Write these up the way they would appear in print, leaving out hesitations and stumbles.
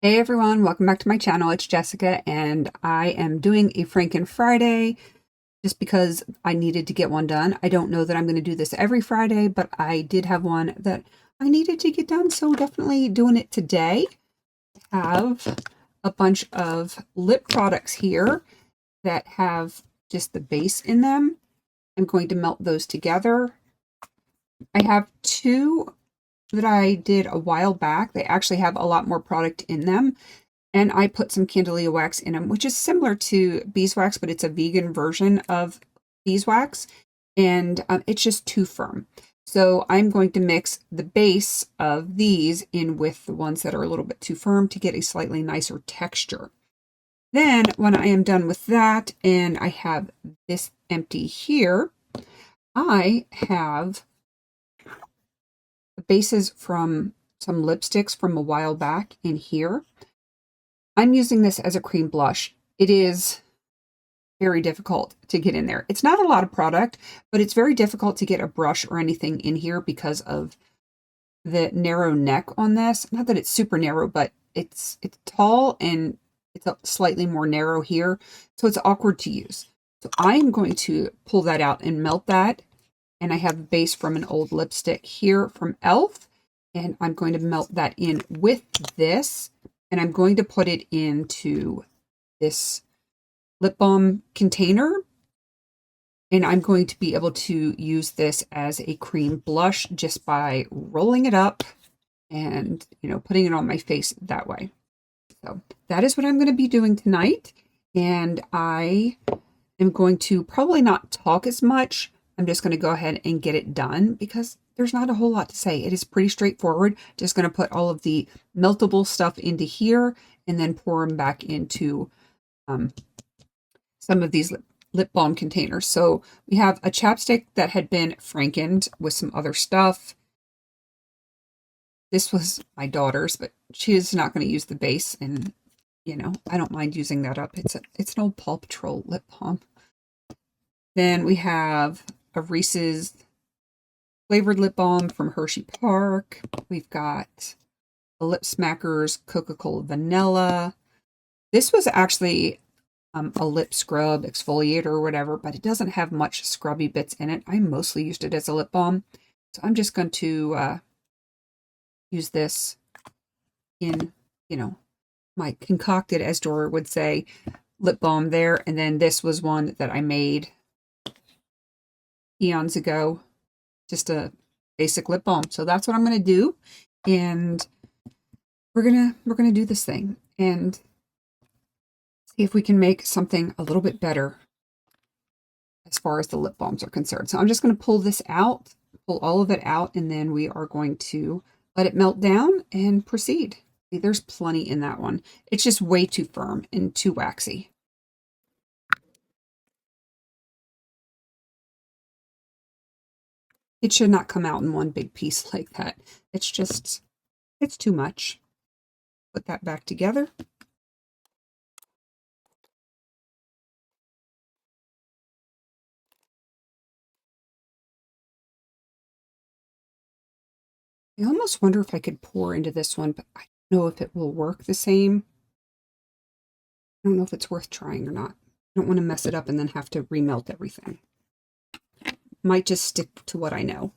Hey everyone, welcome back to my channel. It's Jessica and I am doing a Franken Friday just because I needed to get one done. I don't know that I'm going to do this every Friday, but I did have one that I needed to get done, so definitely doing it today. I have a bunch of lip products here that have just the base in them. I'm going to melt those together. I have two that I did a while back. They actually have a lot more product in them. And I put some Candelia wax in them, which is similar to beeswax, but it's a vegan version of beeswax. And it's just too firm. So I'm going to mix the base of these in with the ones that are a little bit too firm to get a slightly nicer texture. Then when I am done with that and I have this empty here, I have the bases from some lipsticks from a while back in here. I'm using this as a cream blush. It is very difficult to get in there. It's not a lot of product, but it's very difficult to get a brush or anything in here because of the narrow neck on this. Not that it's super narrow, but it's tall and it's slightly more narrow here, so it's awkward to use. So I'm going to pull that out and melt that. And I have a base from an old lipstick here from e.l.f. And I'm going to melt that in with this. And I'm going to put it into this lip balm container. And I'm going to be able to use this as a cream blush just by rolling it up and, putting it on my face that way. So that is what I'm going to be doing tonight. And I am going to probably not talk as much. I'm just going to go ahead and get it done because there's not a whole lot to say. It is pretty straightforward. Just going to put all of the meltable stuff into here and then pour them back into some of these lip balm containers. So we have a chapstick that had been Frankened with some other stuff. This was my daughter's, but she is not going to use the base, and I don't mind using that up. It's an old Paw Patrol lip balm. Then we have a Reese's flavored lip balm from Hershey Park. We've got a Lip Smackers Coca-Cola Vanilla. This was actually a lip scrub, exfoliator, or whatever, but it doesn't have much scrubby bits in it. I mostly used it as a lip balm. So I'm just going to use this in, my concocted, as Dora would say, lip balm there. And then this was one that I made eons ago, just a basic lip balm. So that's what I'm going to do. And we're going to do this thing and see if we can make something a little bit better as far as the lip balms are concerned. So I'm just going to pull this out, pull all of it out, and then we are going to let it melt down and proceed. See, there's plenty in that one. It's just way too firm and too waxy. It should not come out in one big piece like that. It's too much. Put that back together. I almost wonder if I could pour into this one, but I don't know if it will work the same. I don't know if it's worth trying or not. I don't want to mess it up and then have to remelt everything. Might just stick to what I know.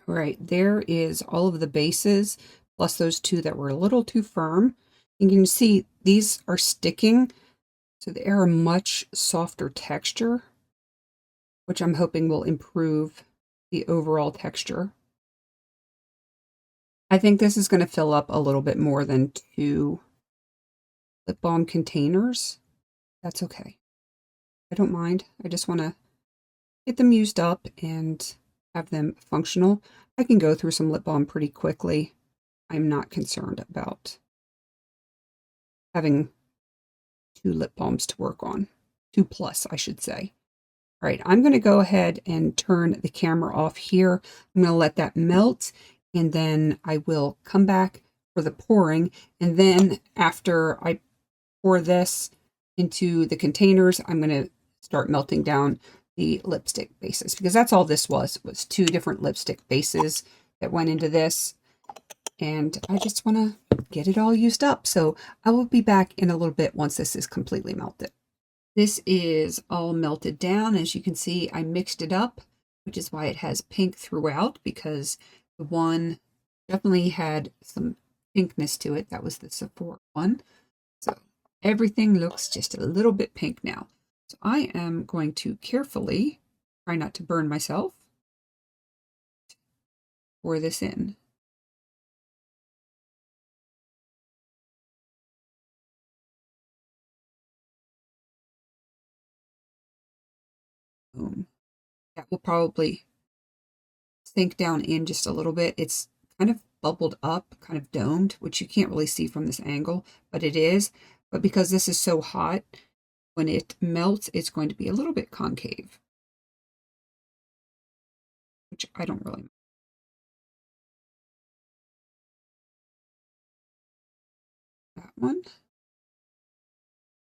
All right, there is all of the bases plus those two that were a little too firm. You can see these are sticking, so they are a much softer texture, which I'm hoping will improve the overall texture. I think this is going to fill up a little bit more than 2 lip balm containers. That's okay. I don't mind. I just want to get them used up and have them functional. I can go through some lip balm pretty quickly. I'm not concerned about having 2 lip balms to work on. 2 plus, I should say. All right, I'm going to go ahead and turn the camera off here. I'm going to let that melt, and then I will come back for the pouring. And then after I pour this into the containers, I'm going to start melting down the lipstick bases, because that's all this was 2 different lipstick bases that went into this. And I just want to get it all used up. So I will be back in a little bit once this is completely melted. This is all melted down. As you can see, I mixed it up, which is why it has pink throughout, because the one definitely had some pinkness to it. That was the Sephora one. So everything looks just a little bit pink now. So I am going to carefully, try not to burn myself, pour this in. Boom. That will probably sink down in just a little bit. It's kind of bubbled up, kind of domed, which you can't really see from this angle, but it is. But because this is so hot, when it melts, it's going to be a little bit concave, which I don't really. That one.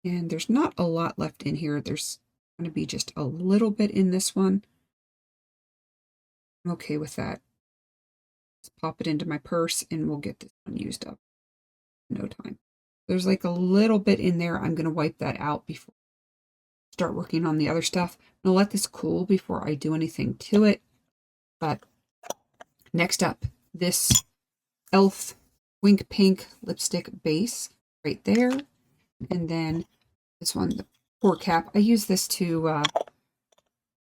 And there's not a lot left in here. There's going to be just a little bit in this one. I'm okay with that. Let's pop it into my purse and we'll get this one used up in no time. There's like a little bit in there. I'm going to wipe that out before I start working on the other stuff. I'm going to let this cool before I do anything to it. But next up, this e.l.f. Wink Pink lipstick base right there. And then this one, the pour cap. I use this to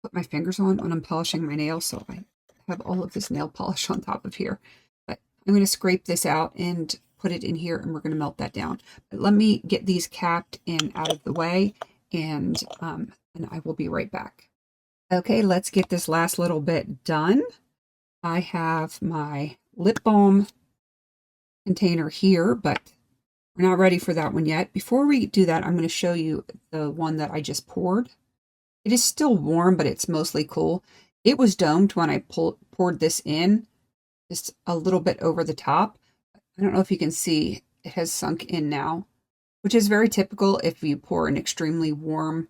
put my fingers on when I'm polishing my nails, so I have all of this nail polish on top of here. But I'm going to scrape this out and put it in here, and we're going to melt that down. But let me get these capped and out of the way, and I will be right back. Okay, let's get this last little bit done. I have my lip balm container here, but we're not ready for that one yet. Before we do that, I'm going to show you the one that I just poured. It is still warm, but it's mostly cool. It was domed when I poured this in, just a little bit over the top. I don't know if you can see, it has sunk in now, which is very typical if you pour an extremely warm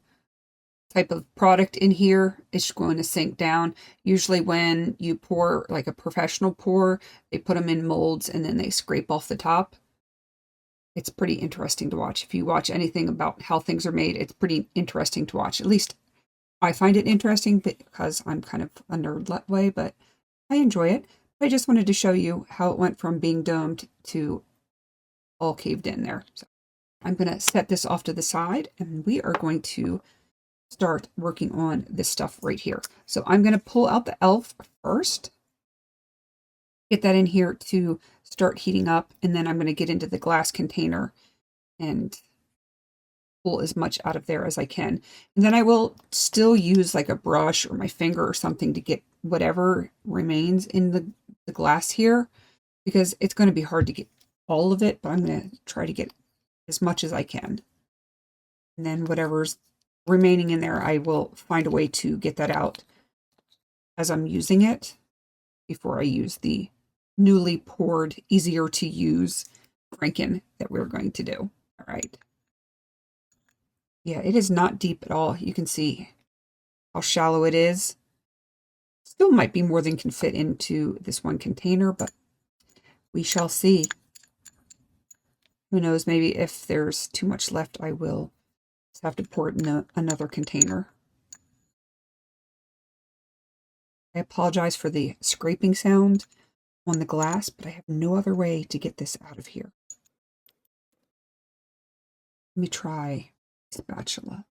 type of product in here. It's going to sink down. Usually when you pour like a professional pour, they put them in molds and then they scrape off the top. It's pretty interesting to watch. If you watch anything about how things are made, it's pretty interesting to watch. At least I find it interesting because I'm kind of a nerd that way, but I enjoy it. I just wanted to show you how it went from being domed to all caved in there. So I'm going to set this off to the side, and we are going to start working on this stuff right here. So I'm going to pull out the e.l.f. first, get that in here to start heating up, and then I'm going to get into the glass container and pull as much out of there as I can. And then I will still use like a brush or my finger or something to get whatever remains in the glass here, because it's going to be hard to get all of it, but I'm going to try to get as much as I can. And then whatever's remaining in there, I will find a way to get that out as I'm using it before I use the newly poured, easier to use Franken that we're going to do. All right. Yeah, it is not deep at all. You can see how shallow it is. Still might be more than can fit into this one container, but we shall see. Who knows, maybe if there's too much left, I will just have to pour it in another container. I apologize for the scraping sound. on the glass, but I have no other way to get this out of here. Let me try a spatula.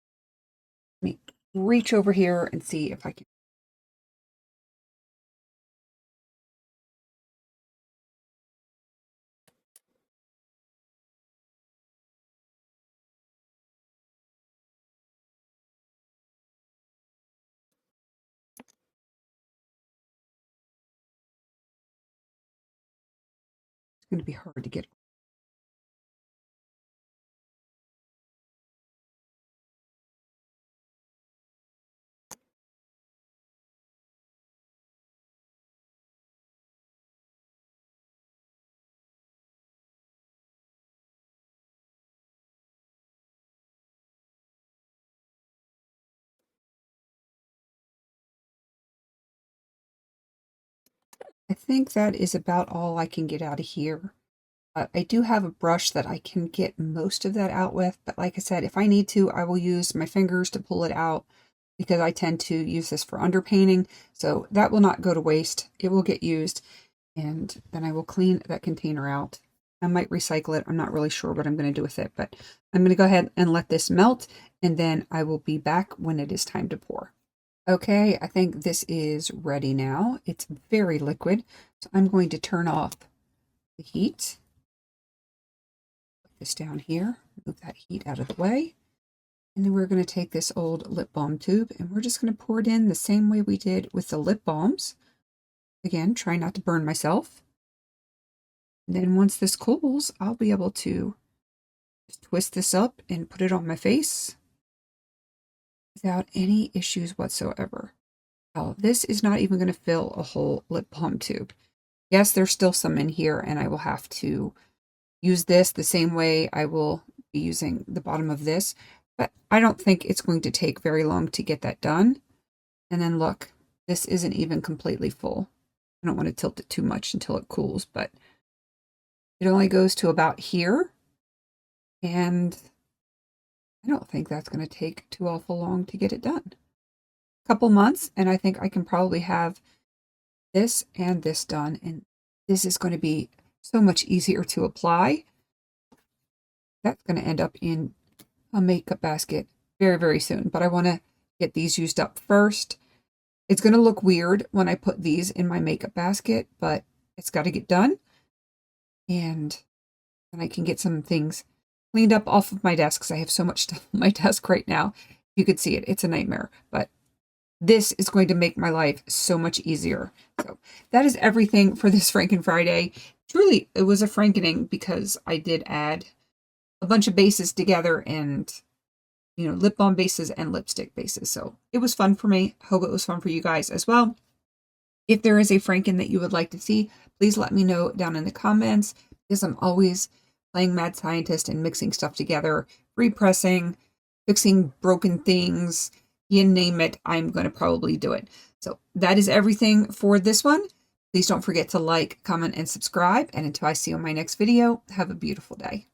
Let me reach over here and see if I can. It's going to be hard to get. I think that is about all I can get out of here. I do have a brush that I can get most of that out with, but like I said, if I need to, I will use my fingers to pull it out because I tend to use this for underpainting, so that will not go to waste. It will get used, and then I will clean that container out. I might recycle it. I'm not really sure what I'm going to do with it, but I'm going to go ahead and let this melt, and then I will be back when it is time to pour. Okay, I think this is ready now. It's very liquid, so I'm going to turn off the heat. Put this down here, move that heat out of the way. And then we're going to take this old lip balm tube and we're just going to pour it in the same way we did with the lip balms. Again, try not to burn myself. And then once this cools, I'll be able to just twist this up and put it on my face without any issues whatsoever. Now, this is not even going to fill a whole lip balm tube. Yes, there's still some in here, and I will have to use this the same way I will be using the bottom of this, but I don't think it's going to take very long to get that done. And then look, this isn't even completely full. I don't want to tilt it too much until it cools, but it only goes to about here, and I don't think that's going to take too awful long to get it done. A couple months, and I think I can probably have this and this done, and this is going to be so much easier to apply. That's going to end up in a makeup basket very, very soon, but I want to get these used up first. It's going to look weird when I put these in my makeup basket, but it's got to get done, and then I can get some things cleaned up off of my desk because I have so much stuff on my desk right now. You could see it. It's a nightmare, but this is going to make my life so much easier. So that is everything for this Franken Friday. Truly, it was a Frankening because I did add a bunch of bases together and, you know, lip balm bases and lipstick bases. So it was fun for me. Hope it was fun for you guys as well. If there is a Franken that you would like to see, please let me know down in the comments because I'm always playing mad scientist and mixing stuff together, repressing, fixing broken things, you name it, I'm going to probably do it. So that is everything for this one. Please don't forget to like, comment, and subscribe. And until I see you in my next video, have a beautiful day.